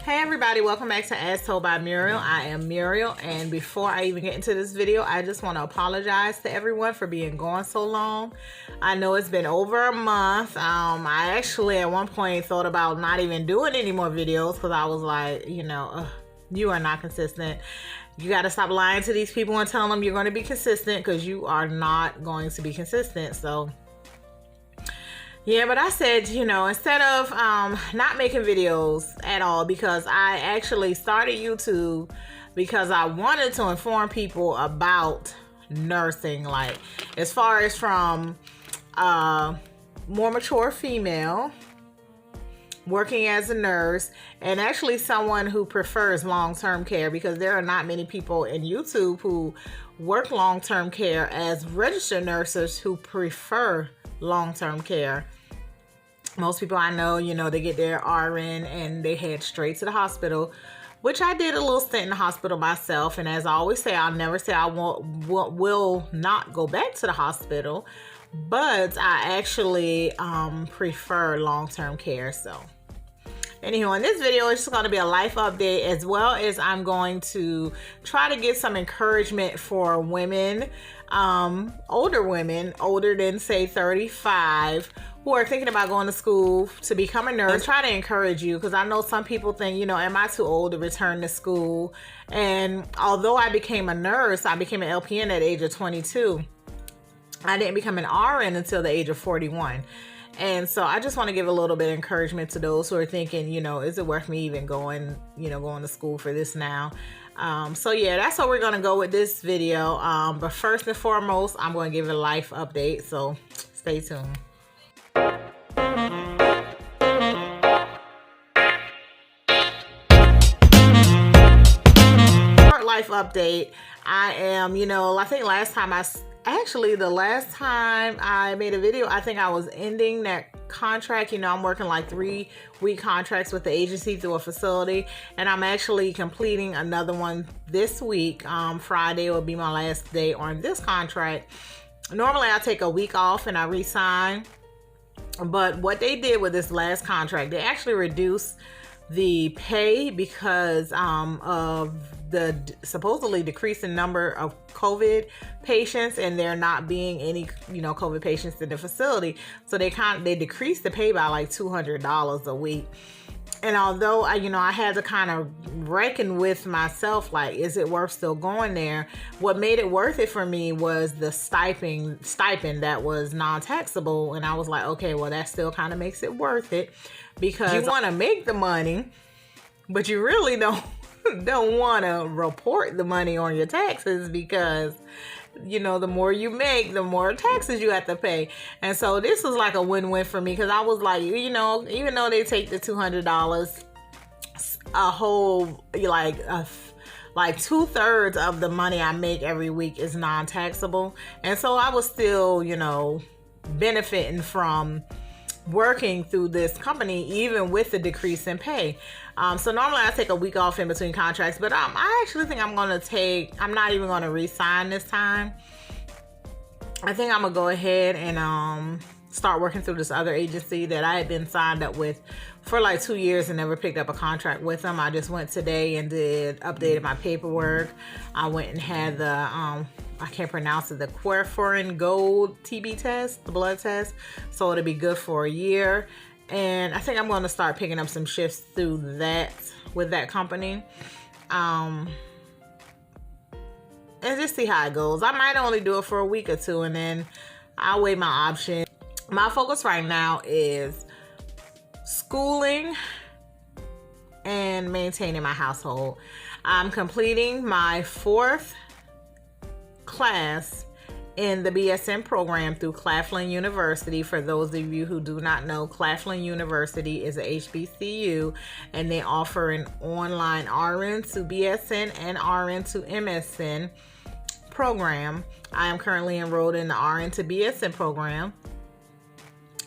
Hey everybody, welcome back to As Told by Muriel. I am Muriel, and before I even get into this video, I just want to apologize to everyone for being gone so long. I know it's been over a month. I actually at one point thought about not even doing any more videos because I was like, you are not consistent. You got to stop lying to these people and telling them you're going to be consistent, because you are not going to be consistent. So yeah, but I said, instead of not making videos at all, because I actually started YouTube because I wanted to inform people about nursing, like as far as from more mature female working as a nurse, and actually someone who prefers long-term care, because there are not many people in YouTube who work long-term care as registered nurses who prefer long-term care. Most people I know, they get their RN and they head straight to the hospital, which I did a little stint in the hospital myself. And as I always say, I'll never say I will not go back to the hospital, but I actually prefer long-term care. So anywho, in this video, it's just going to be a life update, as well as I'm going to try to get some encouragement for women, older women, older than say 35, who are thinking about going to school to become a nurse. Try to encourage you, because I know some people think, am I too old to return to school? And although I became a nurse, I became an LPN at the age of 22. I didn't become an RN until the age of 41. And so I just want to give a little bit of encouragement to those who are thinking, is it worth me even going to school for this now? So yeah, that's how we're going to go with this video. But first and foremost, I'm going to give a life update. So stay tuned. Life update. I am, I think the last time I made a video, I think I was ending that contract. I'm working like 3-week contracts with the agency through a facility, and I'm actually completing another one this week. Friday will be my last day on this contract. Normally I take a week off and I resign, but what they did with this last contract, they actually reduced the pay because of the supposedly decreasing number of COVID patients, and there not being any COVID patients in the facility. So they decreased the pay by like $200 a week. And although I had to kind of reckon with myself, like, is it worth still going there? What made it worth it for me was the stipend that was non-taxable. And I was like, okay, well, that still kind of makes it worth it, because you want to make the money, but you really don't want to report the money on your taxes, because the more you make, the more taxes you have to pay. And so this was like a win-win for me, because I was like, even though they take the $200, a whole like 2/3 of the money I make every week is non-taxable. And so I was still benefiting from working through this company, even with the decrease in pay. So normally I take a week off in between contracts, but I actually think I'm not even going to re-sign this time. I think I'm going to go ahead and start working through this other agency that I had been signed up with for like 2 years and never picked up a contract with them. I just went today and updated my paperwork. I went and had the I can't pronounce it, the Querforin Gold TB test, the blood test. So it'll be good for a year. And I think I'm going to start picking up some shifts through that with that company. And just see how it goes. I might only do it for a week or two, and then I'll weigh my options. My focus right now is schooling and maintaining my household. I'm completing my 4th class in the BSN program through Claflin University. For those of you who do not know, Claflin University is a HBCU, and they offer an online RN to BSN and RN to MSN program. I am currently enrolled in the RN to BSN program,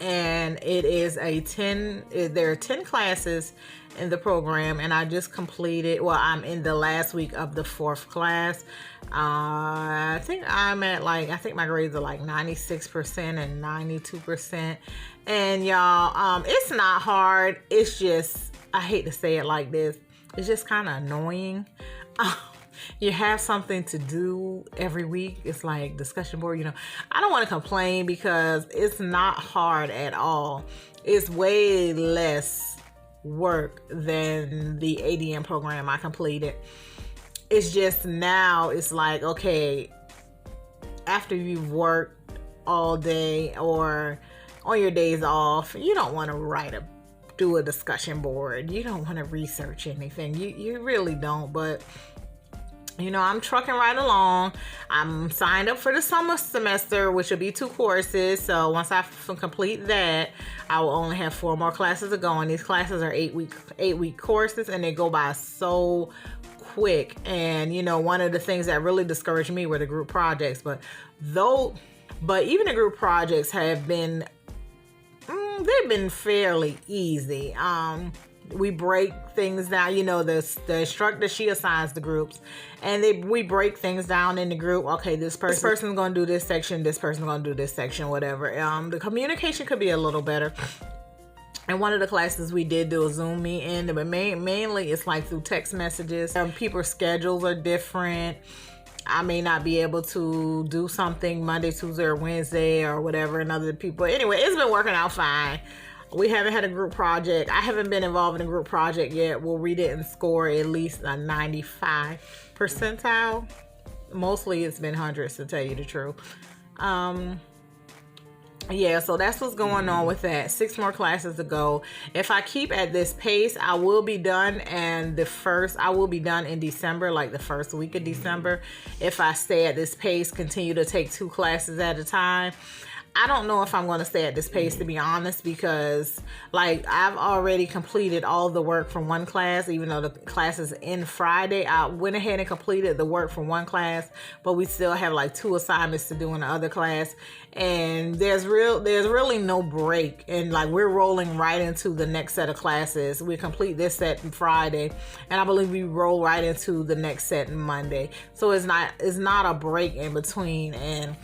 and it is there are 10 classes in the program, and I just completed, I'm in the last week of the 4th class. I think my grades are like 96% and 92%. And y'all, it's not hard. It's just I hate to say it like this, it's just kind of annoying. You have something to do every week. It's like discussion board, you know. I don't want to complain because it's not hard at all. It's way less work than the ADM program I completed. It's just now it's like, okay, after you've worked all day or on your days off, you don't want to do a discussion board. You don't want to research anything. You really don't. But you know, I'm trucking right along. I'm signed up for the summer semester, which will be 2 courses. So once I complete that, I will only have 4 more classes to go. And these classes are 8-week courses, and they go by so quick. And you know, one of the things that really discouraged me were the group projects. But even the group projects have been, they've been fairly easy. We break things down, you know, the instructor, she assigns the groups, and we break things down in the group. Okay, this person's going to do this section, this person's going to do this section, whatever. The communication could be a little better. And one of the classes we did do a Zoom meeting, but mainly it's like through text messages. People's schedules are different. I may not be able to do something Monday, Tuesday, or Wednesday or whatever, and other people. Anyway, it's been working out fine. We haven't had a group project. I haven't been involved in a group project yet where we didn't score at least a 95 percentile. Mostly it's been hundreds, to tell you the truth. Yeah, so that's what's going on with that. 6 more classes to go. If I keep at this pace, I will be done, and I will be done in December, like the first week of December. If I stay at this pace, continue to take 2 classes at a time. I don't know if I'm going to stay at this pace, to be honest, because like I've already completed all the work from one class, even though the class is in Friday. I went ahead and completed the work from one class, but we still have like 2 assignments to do in the other class. And there's really no break. And like we're rolling right into the next set of classes. We complete this set on Friday, and I believe we roll right into the next set on Monday. So it's not a break in between. And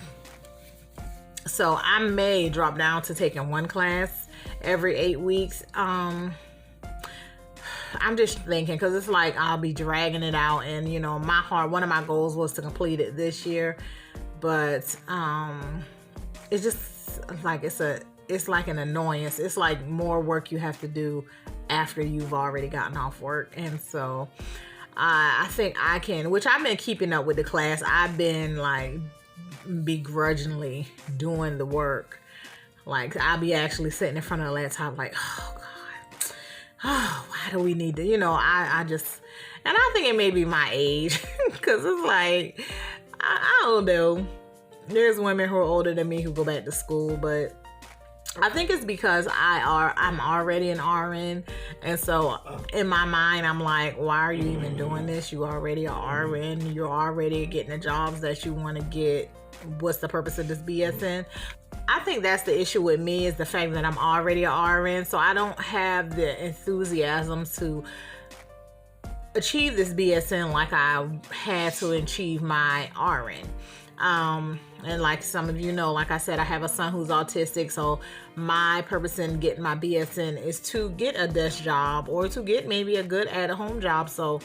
so I may drop down to taking 1 class every 8 weeks. I'm just thinking, because it's like I'll be dragging it out, and you know, one of my goals was to complete it this year, but it's just like it's like an annoyance. It's like more work you have to do after you've already gotten off work. And so I think I can, which I've been keeping up with the class. I've been like begrudgingly doing the work. Like I'll be actually sitting in front of the laptop like, oh God, oh, why do we need to, you know, I just, and I think it may be my age, because it's like, I don't know. There's women who are older than me who go back to school, but I think it's because I'm already an RN, and so in my mind I'm like, why are you even doing this? You already are RN. You're already getting the jobs that you want to get. What's the purpose of this BSN? I think that's the issue with me, is the fact that I'm already a RN, so I don't have the enthusiasm to achieve this BSN like I had to achieve my RN. And like some of you know, like I said, I have a son who's autistic, so my purpose in getting my BSN is to get a desk job or to get maybe a good at-home job, so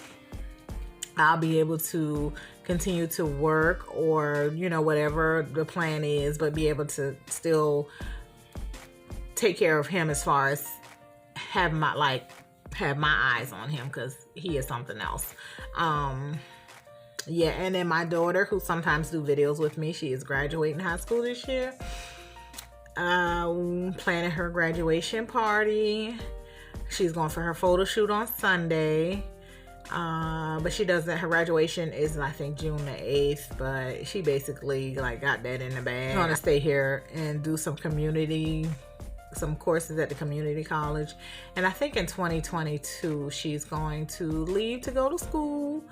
I'll be able to continue to work, or you know, whatever the plan is, but be able to still take care of him as far as have my eyes on him, because he is something else. Yeah, and then my daughter, who sometimes do videos with me, she is graduating high school this year. Planning her graduation party. She's going for her photo shoot on Sunday. But she doesn't, her graduation is, I think, June the 8th, but she basically like got that in the bag. She's going to stay here and do some courses at the community college. And I think in 2022, she's going to leave to go to school.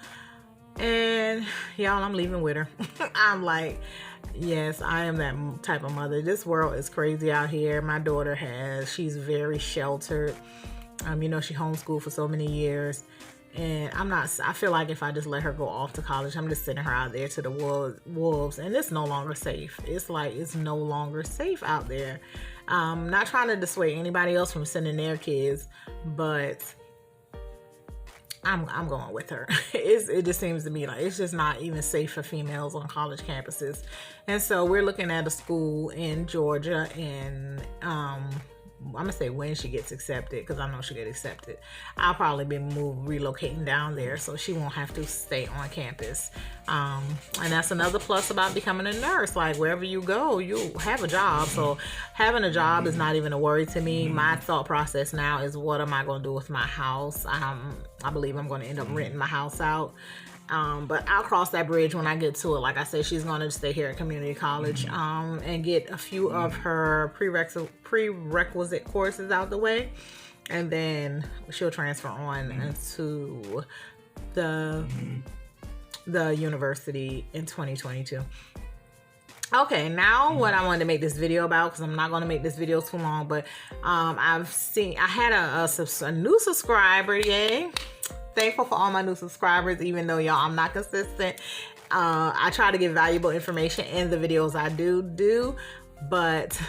And y'all, I'm leaving with her. I'm like, yes, I am that type of mother. This world is crazy out here. My daughter she's very sheltered. You know, she homeschooled for so many years. And I feel like if I just let her go off to college, I'm just sending her out there to the wolves. And it's no longer safe. It's like, it's no longer safe out there. Not trying to dissuade anybody else from sending their kids, but I'm going with her. It just seems to me like it's just not even safe for females on college campuses. And so we're looking at a school in Georgia, and I'm gonna say when she gets accepted, because I know she'll get accepted. I'll probably be relocating down there, so she won't have to stay on campus. And that's another plus about becoming a nurse. Like wherever you go, you have a job. So having a job is not even a worry to me. My thought process now is, what am I gonna do with my house? I believe I'm gonna end up renting my house out. But I'll cross that bridge when I get to it. Like I said, she's going to stay here at community college and get a few of her prerequisite courses out the way, and then she'll transfer on into the university in 2022. Okay, now what I wanted to make this video about, because I'm not going to make this video too long, but I had a new subscriber. Yay. Thankful for all my new subscribers, even though y'all I'm not consistent. I try to give valuable information in the videos I do, but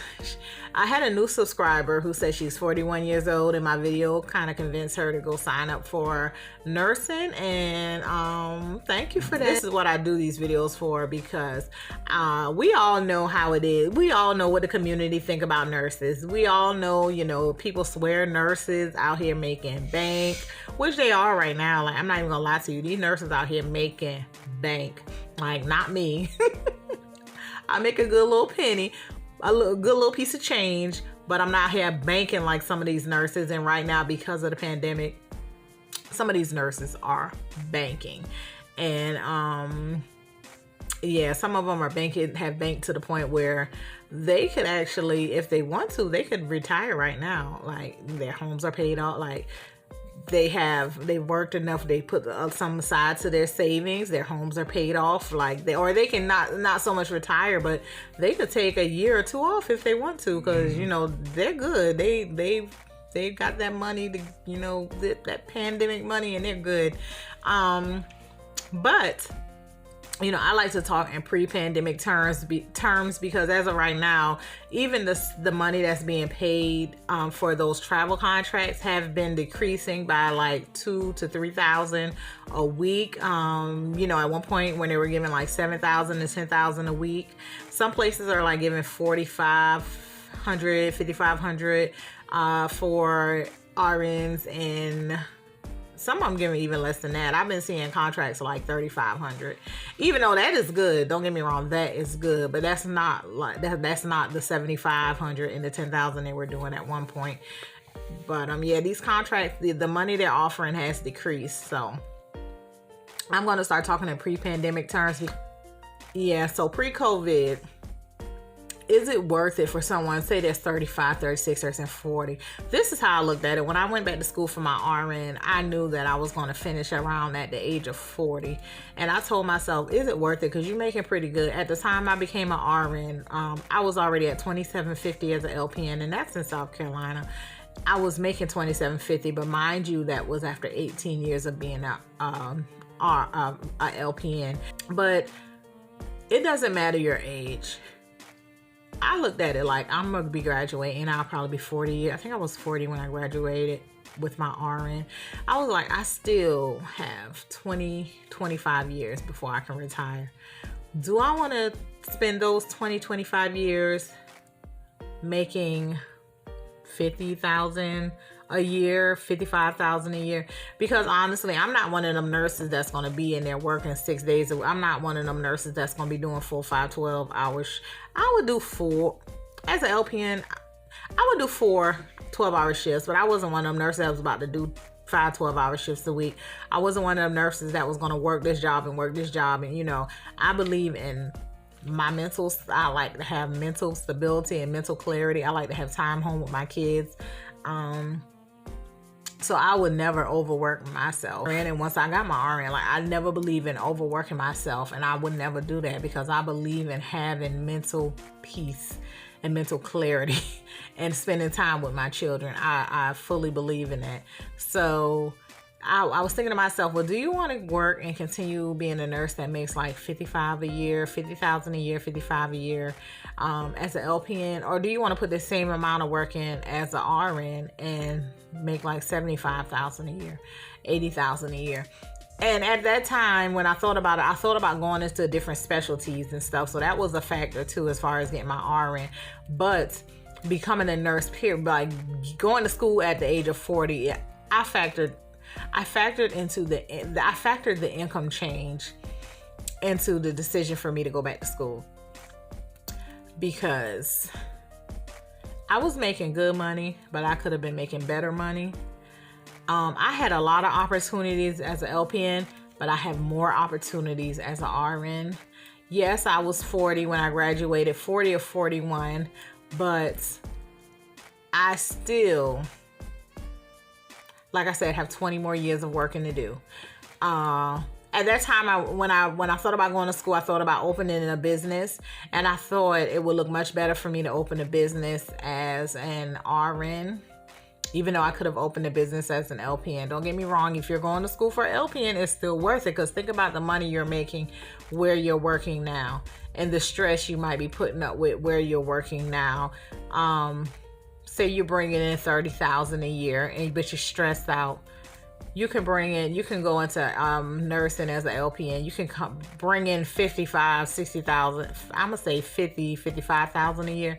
I had a new subscriber who said she's 41 years old, and my video kind of convinced her to go sign up for nursing. And thank you for that. This is what I do these videos for, because we all know how it is. We all know what the community think about nurses. We all know, you know, people swear nurses out here making bank, which they are right now. Like, I'm not even gonna lie to you, these nurses out here making bank. Like, not me. I make a good little penny, good little piece of change, but I'm not here banking like some of these nurses. And right now, because of the pandemic, some of these nurses are banking. And yeah, some of them are have banked to the point where they could actually, if they want to, they could retire right now. Like, their homes are paid off. Like, they worked enough, they put some aside to their savings, their homes are paid off, like they can not so much retire, but they could take a year or two off if they want to, because you know, they're good. They got that money to, you know, that pandemic money, and they're good. But you know, I like to talk in pre-pandemic terms because as of right now, even the money that's being paid for those travel contracts have been decreasing by like $2,000 to $3,000 a week. You know, at one point when they were giving like $7,000 to $10,000 a week, some places are like giving $4,500, $5,500 for RNs, and some of them giving even less than that. I've been seeing contracts like $3,500. Even though that is good, don't get me wrong, that is good, but that's not like that's not the $7,500 and the $10,000 they were doing at one point. But yeah, these contracts, the money they're offering has decreased. So I'm going to start talking in pre-pandemic terms. Yeah, so pre-COVID, is it worth it for someone, say they're 35, 36, or 40? This is how I looked at it. When I went back to school for my RN, I knew that I was going to finish around at the age of 40. And I told myself, is it worth it? Because you're making pretty good. At the time I became an RN, I was already at $2,750 as an LPN, and that's in South Carolina. I was making $2,750, but mind you, that was after 18 years of being a LPN. But it doesn't matter your age. I looked at it like, I'm going to be graduating. I'll probably be 40. I think I was 40 when I graduated with my RN. I was like, I still have 25 years before I can retire. Do I want to spend those 25 years making $50,000 a year, $55,000 a year? Because honestly, I'm not one of them nurses that's going to be in there working 6 days. I'm not one of them nurses that's going to be doing full 5, 12 hours. I would do 4 as an LPN. I would do 4 12-hour shifts, but I wasn't one of them nurses that was about to do 5 12-hour shifts a week. I wasn't one of them nurses that was going to work this job and work this job. And you know, I believe in my mental. I like to have mental stability and mental clarity. I like to have time home with my kids. So I would never overwork myself. And once I got my RN, like, I never believe in overworking myself, and I would never do that because I believe in having mental peace and mental clarity and spending time with my children. I fully believe in that. So I was thinking to myself, well, do you want to work and continue being a nurse that makes like 55 a year, 50,000 a year, 55 a year as an LPN, or do you want to put the same amount of work in as an RN and make like 75,000 a year, 80,000 a year? And at that time, when I thought about it, I thought about going into different specialties and stuff. So that was a factor too, as far as getting my RN. But becoming a nurse, period, like going to school at the age of 40, I factored the income change into the decision for me to go back to school, because I was making good money, but I could have been making better money. I had a lot of opportunities as an LPN, but I have more opportunities as an RN. Yes, I was 40 when I graduated, 40 or 41, but I still, like I said, have 20 more years of working to do. At that time, when I thought about going to school, I thought about opening a business, and I thought it would look much better for me to open a business as an RN, even though I could have opened a business as an LPN. Don't get me wrong, if you're going to school for LPN, it's still worth it, because think about the money you're making where you're working now and the stress you might be putting up with where you're working now. Say you're bringing in $30,000 a year, but you're stressed out. You can go into nursing as an LPN. You can bring in 55, 60,000. I'm gonna say 50, 55,000 a year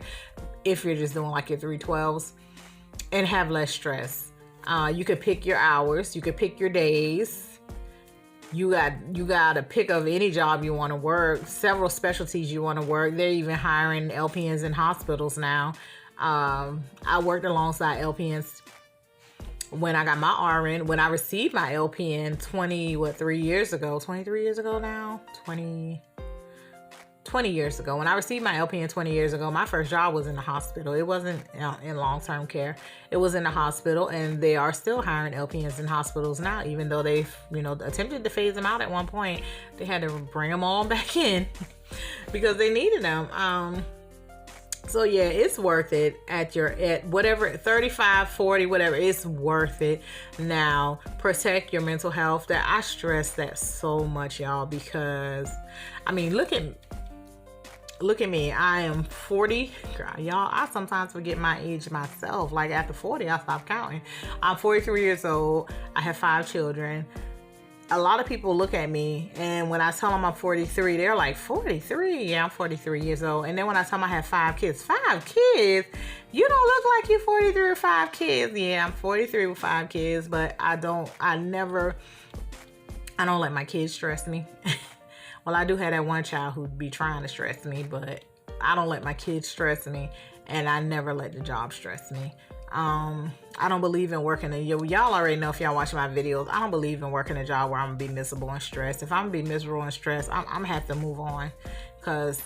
if you're just doing like your 312s, and have less stress. You could pick your hours. You could pick your days. You got a pick of any job you want to work. Several specialties you want to work. They're even hiring LPNs in hospitals now. I worked alongside LPNs when I got my RN. When I received my LPN 23 years ago now? 20 years ago. When I received my LPN 20 years ago, my first job was in the hospital. It wasn't in long-term care. It was in the hospital, and they are still hiring LPNs in hospitals now, even though they've, attempted to phase them out at one point. They had to bring them all back in because they needed them. So yeah, it's worth it at whatever, 35, 40, whatever, it's worth it. Now, protect your mental health. That I stress that so much, y'all, because look at me. I am 40. Girl, y'all, I sometimes forget my age myself. Like after 40, I stop counting. I'm 43 years old. I have 5 children. A lot of people look at me, and when I tell them I'm 43, they're like, 43? Yeah, I'm 43 years old. And then when I tell them I have 5 kids, 5 kids? You don't look like you're 43 with 5 kids. Yeah, I'm 43 with 5 kids, but I don't let my kids stress me. Well, I do have that one child who'd be trying to stress me, but I don't let my kids stress me, and I never let the job stress me. I don't believe in working y'all already know if y'all watching my videos, I don't believe in working a job where I'm gonna be miserable and stressed. If I'm gonna be miserable and stressed, I'm gonna have to move on, because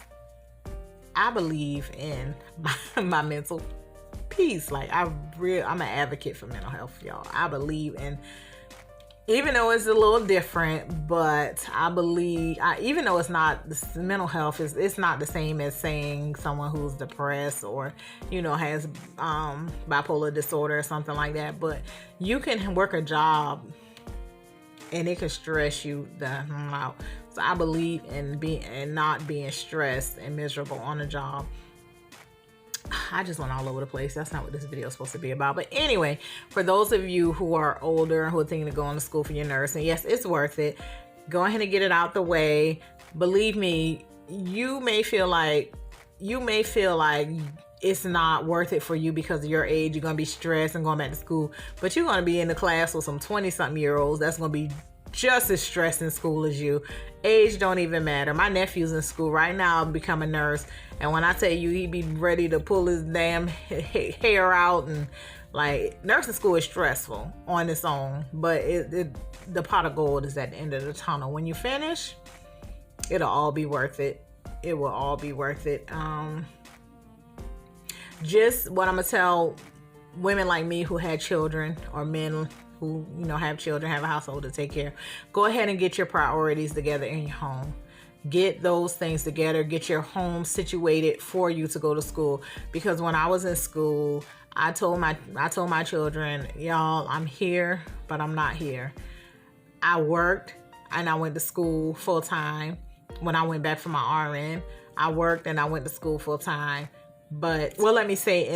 I believe in my mental peace. Like I'm an advocate for mental health, y'all. I believe in, even though it's a little different, but I believe, even though it's not, mental health it's not the same as saying someone who's depressed or, has bipolar disorder or something like that. But you can work a job and it can stress you the hell out. So I believe in not being stressed and miserable on a job. I just went all over the place. That's not what this video is supposed to be about. But anyway, for those of you who are older and who are thinking of going to school for your nursing, yes, it's worth it. Go ahead and get it out the way. Believe me, you may feel like it's not worth it for you because of your age. You're going to be stressed and going back to school. But you're going to be in the class with some 20-something-year-olds that's going to be just as stressed in school as you. Age don't even matter. My nephew's in school right now, become a nurse, and when I tell you he be ready to pull his damn hair out, and like, nursing school is stressful on its own, but the pot of gold is at the end of the tunnel. When you finish, it'll all be worth it. It will all be worth it. Just what I'm gonna tell women like me who had children, or men who have children, have a household to take care of. Go ahead and get your priorities together in your home. Get those things together. Get your home situated for you to go to school. Because when I was in school, I told my children, y'all, I'm here, but I'm not here. I worked and I went to school full time. When I went back for my RN, I worked and I went to school full time. But, well, let me say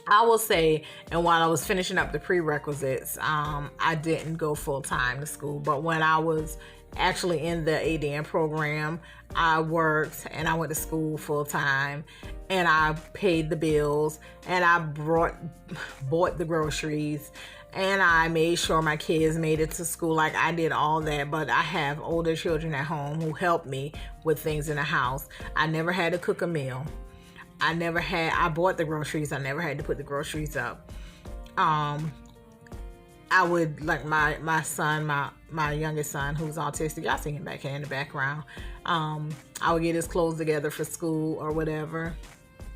I will say, and while I was finishing up the prerequisites, I didn't go full time to school. But when I was actually in the ADN program, I worked and I went to school full time, and I paid the bills, and I bought the groceries, and I made sure my kids made it to school. Like, I did all that. But I have older children at home who help me with things in the house. I never had to cook a meal. I bought the groceries. I never had to put the groceries up. I would, like, my son, my youngest son, who's autistic, y'all see him back here in the background. I would get his clothes together for school or whatever.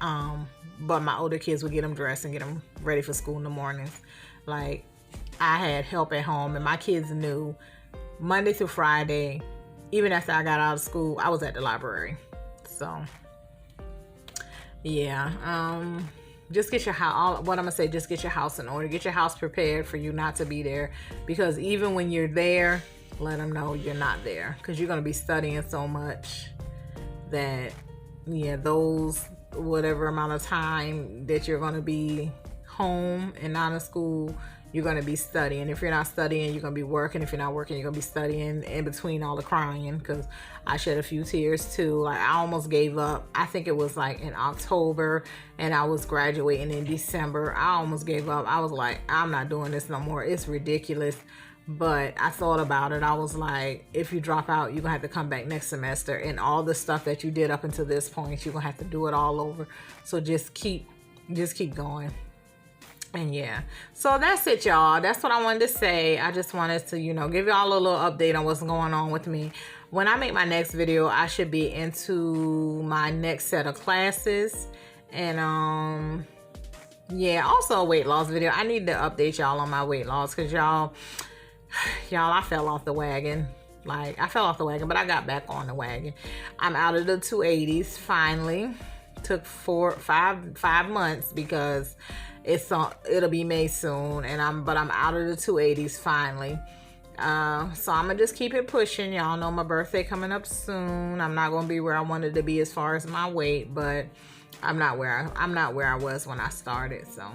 But my older kids would get them dressed and get them ready for school in the mornings. Like, I had help at home, and my kids knew Monday through Friday, even after I got out of school, I was at the library. So, yeah, just get your house, what I'm gonna say, just get your house in order. Get your house prepared for you not to be there, because even when you're there, let them know you're not there, because you're gonna be studying so much that, yeah, those whatever amount of time that you're gonna be home and not in school, you're going to be studying. If you're not studying, you're going to be working. If you're not working, you're going to be studying in between all the crying, because I shed a few tears too. Like, I almost gave up. I think it was like in October, and I was graduating in December. I almost gave up. I was like, I'm not doing this no more. It's ridiculous. But I thought about it. I was like, if you drop out, you're going to have to come back next semester, and all the stuff that you did up until this point, you're going to have to do it all over. So just keep going. And yeah, so that's it, y'all. That's what I wanted to say. I just wanted to, give y'all a little update on what's going on with me. When I make my next video, I should be into my next set of classes. And yeah, also a weight loss video. I need to update y'all on my weight loss, because y'all, I fell off the wagon. Like, I fell off the wagon, but I got back on the wagon. I'm out of the 280s finally. Took 5 months, because it'll be May soon, and but I'm out of the 280s finally. So I'm gonna just keep it pushing. Y'all know my birthday coming up soon. I'm not gonna be where I wanted to be as far as my weight, but I'm not where I was when I started. So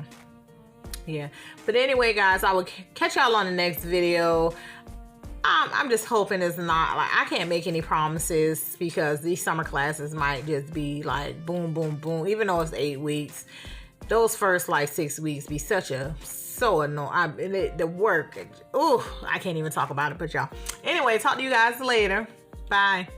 yeah, but anyway, guys, I will catch y'all on the next video. I'm just hoping it's not, like, I can't make any promises, because these summer classes might just be like boom, boom, boom. Even though it's 8 weeks, those first like 6 weeks be so annoying. The work, I can't even talk about it. But y'all, anyway, talk to you guys later. Bye.